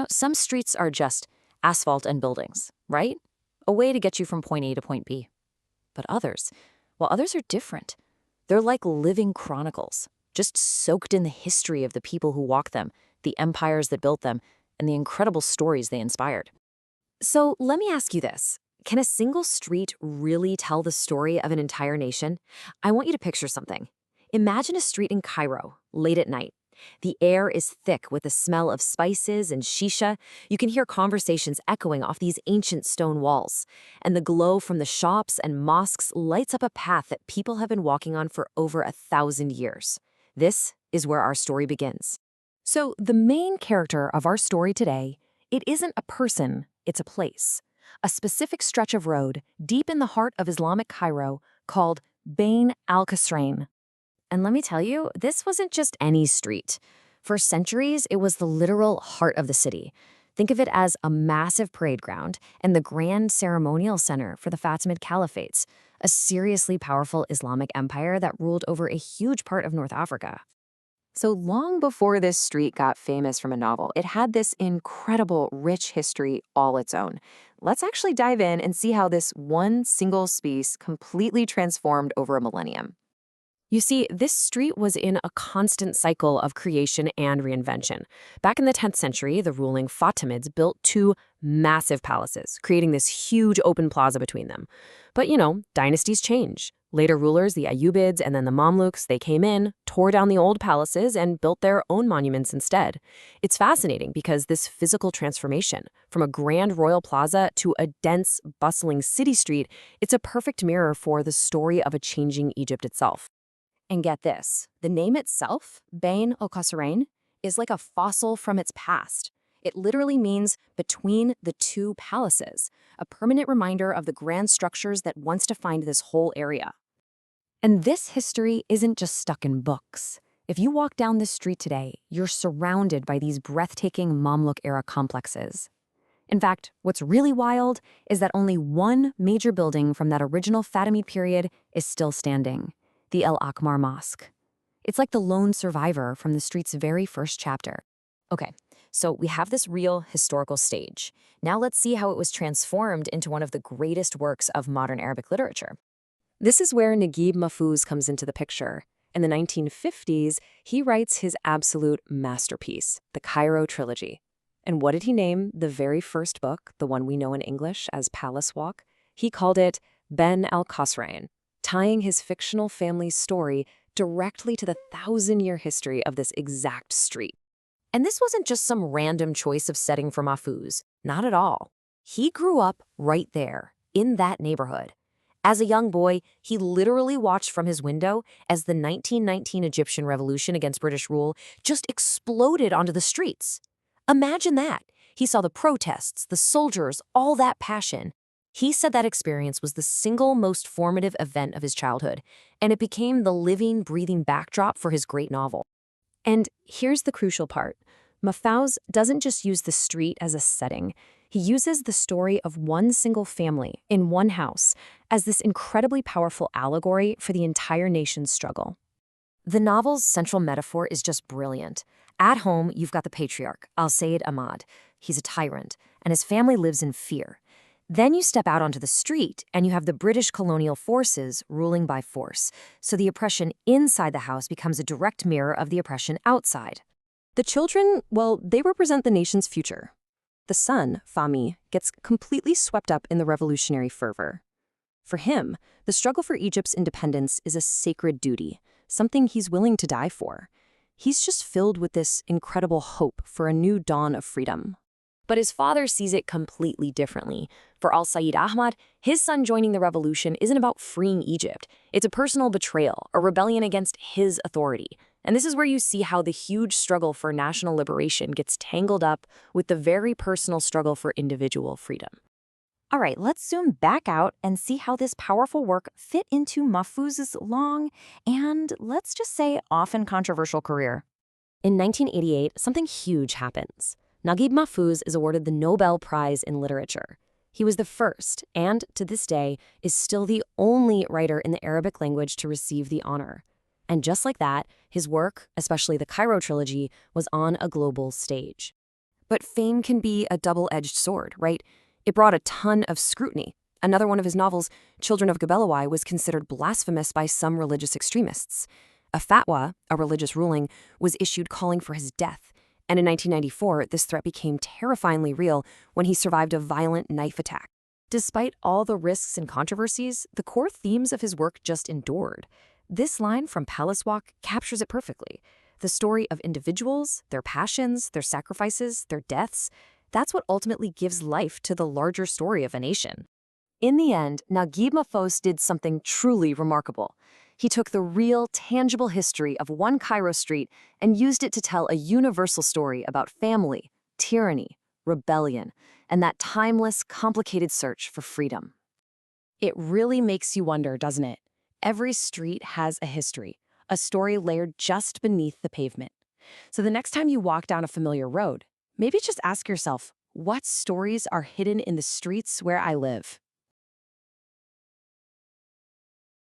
Some streets are just asphalt and buildings, right? A way to get you from point A to point B. But others are different. They're like living chronicles, just soaked in the history of the people who walked them, the empires that built them, and the incredible stories they inspired. So let me ask you this. Can a single street really tell the story of an entire nation? I want you to picture something. Imagine a street in Cairo, late at night. The air is thick with the smell of spices and shisha. You can hear conversations echoing off these ancient stone walls. And the glow from the shops and mosques lights up a path that people have been walking on for over 1,000 years. This is where our story begins. So the main character of our story today, it isn't a person, it's a place. A specific stretch of road deep in the heart of Islamic Cairo called Bain al-Kasrain. And let me tell you, this wasn't just any street. For centuries, it was the literal heart of the city. Think of it as a massive parade ground and the grand ceremonial center for the Fatimid Caliphates, a seriously powerful Islamic empire that ruled over a huge part of North Africa. So long before this street got famous from a novel, it had this incredible, rich history all its own. Let's actually dive in and see how this one single piece completely transformed over a millennium. You see, this street was in a constant cycle of creation and reinvention. Back in the 10th century, the ruling Fatimids built two massive palaces, creating this huge open plaza between them. But, dynasties change. Later rulers, the Ayyubids and then the Mamluks, they came in, tore down the old palaces, and built their own monuments instead. It's fascinating because this physical transformation, from a grand royal plaza to a dense, bustling city street, it's a perfect mirror for the story of a changing Egypt itself. And get this, the name itself, Bain al-Qasrain, is like a fossil from its past. It literally means between the two palaces, a permanent reminder of the grand structures that once defined this whole area. And this history isn't just stuck in books. If you walk down this street today, you're surrounded by these breathtaking Mamluk-era complexes. In fact, what's really wild is that only one major building from that original Fatimid period is still standing, the El Akmar Mosque. It's like the lone survivor from the street's very first chapter. Okay, so we have this real historical stage. Now let's see how it was transformed into one of the greatest works of modern Arabic literature. This is where Naguib Mahfouz comes into the picture. In the 1950s, he writes his absolute masterpiece, the Cairo Trilogy. And what did he name the very first book, the one we know in English as Palace Walk? He called it Ben al-Qasrain, tying his fictional family's story directly to the 1,000-year history of this exact street. And this wasn't just some random choice of setting for Mahfouz. Not at all. He grew up right there, in that neighborhood. As a young boy, he literally watched from his window as the 1919 Egyptian revolution against British rule just exploded onto the streets. Imagine that. He saw the protests, the soldiers, all that passion. He said that experience was the single most formative event of his childhood, and it became the living, breathing backdrop for his great novel. And here's the crucial part. Mahfouz doesn't just use the street as a setting. He uses the story of one single family in one house as this incredibly powerful allegory for the entire nation's struggle. The novel's central metaphor is just brilliant. At home, you've got the patriarch, Al-Sayyid Ahmad. He's a tyrant, and his family lives in fear. Then you step out onto the street, and you have the British colonial forces ruling by force. So the oppression inside the house becomes a direct mirror of the oppression outside. The children, well, they represent the nation's future. The son, Fahmy, gets completely swept up in the revolutionary fervor. For him, the struggle for Egypt's independence is a sacred duty, something he's willing to die for. He's just filled with this incredible hope for a new dawn of freedom. But his father sees it completely differently. For Al-Sayyid Ahmad, his son joining the revolution isn't about freeing Egypt. It's a personal betrayal, a rebellion against his authority. And this is where you see how the huge struggle for national liberation gets tangled up with the very personal struggle for individual freedom. All right, let's zoom back out and see how this powerful work fit into Mahfouz's long and, let's just say, often controversial career. In 1988, something huge happens. Naguib Mahfouz is awarded the Nobel Prize in Literature. He was the first, and to this day, is still the only writer in the Arabic language to receive the honor. And just like that, his work, especially the Cairo Trilogy, was on a global stage. But fame can be a double-edged sword, right? It brought a ton of scrutiny. Another one of his novels, Children of Gebelawai, was considered blasphemous by some religious extremists. A fatwa, a religious ruling, was issued calling for his death. And in 1994, this threat became terrifyingly real when he survived a violent knife attack. Despite all the risks and controversies, the core themes of his work just endured. This line from Palace Walk captures it perfectly. The story of individuals, their passions, their sacrifices, their deaths, that's what ultimately gives life to the larger story of a nation. In the end, Naguib Mahfouz did something truly remarkable. He took the real, tangible history of one Cairo street and used it to tell a universal story about family, tyranny, rebellion, and that timeless, complicated search for freedom. It really makes you wonder, doesn't it? Every street has a history, a story layered just beneath the pavement. So the next time you walk down a familiar road, maybe just ask yourself, what stories are hidden in the streets where I live?